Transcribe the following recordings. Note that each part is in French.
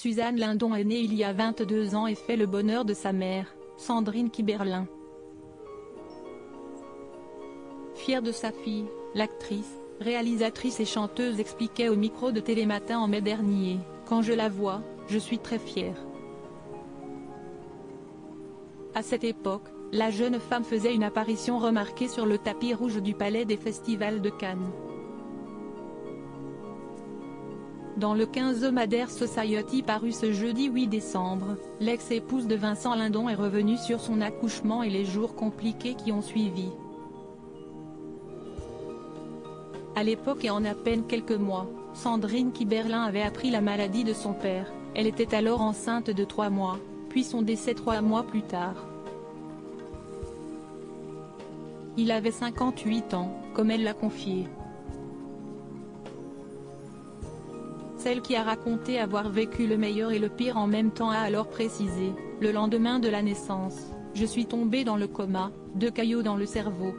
Suzanne Lindon est née il y a 22 ans et fait le bonheur de sa mère, Sandrine Kiberlin. Fière de sa fille, l'actrice, réalisatrice et chanteuse expliquait au micro de Télématin en mai dernier: « Quand je la vois, je suis très fière. » À cette époque, la jeune femme faisait une apparition remarquée sur le tapis rouge du Palais des Festivals de Cannes. Dans le 15 hebdomadaire Society paru ce jeudi 8 décembre, l'ex-épouse de Vincent Lindon est revenue sur son accouchement et les jours compliqués qui ont suivi. À l'époque et en à peine quelques mois, Sandrine Kiberlin avait appris la maladie de son père. Elle était alors enceinte de 3 mois, puis son décès 3 mois plus tard. Il avait 58 ans, comme elle l'a confié. Celle qui a raconté avoir vécu le meilleur et le pire en même temps a alors précisé: « Le lendemain de la naissance, je suis tombée dans le coma, 2 caillots dans le cerveau.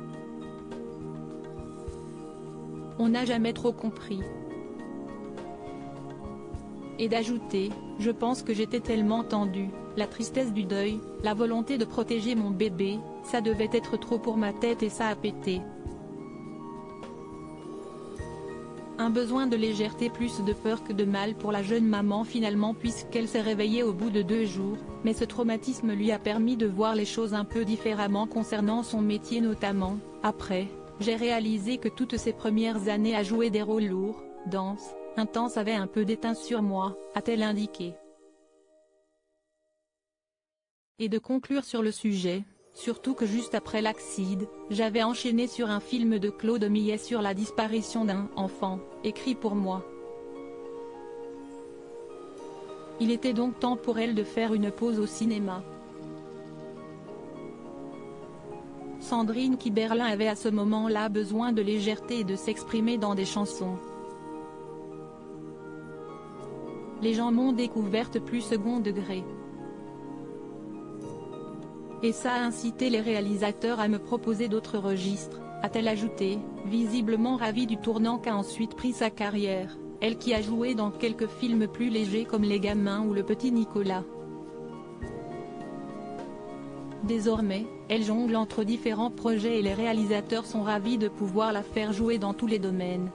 On n'a jamais trop compris. » Et d'ajouter: « Je pense que j'étais tellement tendue, la tristesse du deuil, la volonté de protéger mon bébé, ça devait être trop pour ma tête et ça a pété. » Un besoin de légèreté plus de peur que de mal pour la jeune maman finalement, puisqu'elle s'est réveillée au bout de 2 jours, mais ce traumatisme lui a permis de voir les choses un peu différemment concernant son métier notamment. « Après, j'ai réalisé que toutes ces premières années à jouer des rôles lourds, denses, intenses avaient un peu d'éteint sur moi », a-t-elle indiqué. Et de conclure sur le sujet: « Surtout que juste après l'accident, j'avais enchaîné sur un film de Claude Millet sur la disparition d'un enfant, écrit pour moi. Il était donc temps pour elle de faire une pause au cinéma. » Sandrine Kiberlin avait à ce moment-là besoin de légèreté et de s'exprimer dans des chansons. Les gens m'ont découverte plus second degré. Et ça a incité les réalisateurs à me proposer d'autres registres, a-t-elle ajouté, visiblement ravie du tournant qu'a ensuite pris sa carrière, elle qui a joué dans quelques films plus légers comme Les Gamins ou Le Petit Nicolas. Désormais, elle jongle entre différents projets et les réalisateurs sont ravis de pouvoir la faire jouer dans tous les domaines.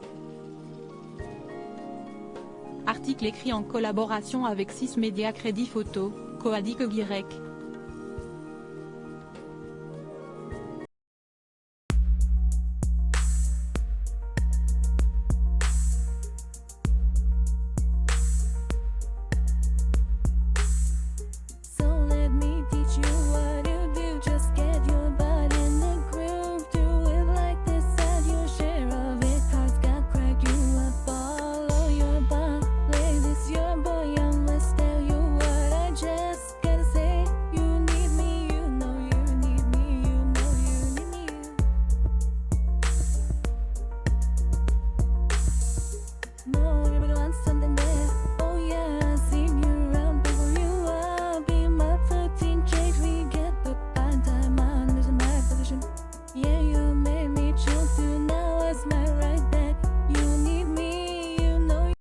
Article écrit en collaboration avec 6 Médias Crédit Photo, Coadic Y.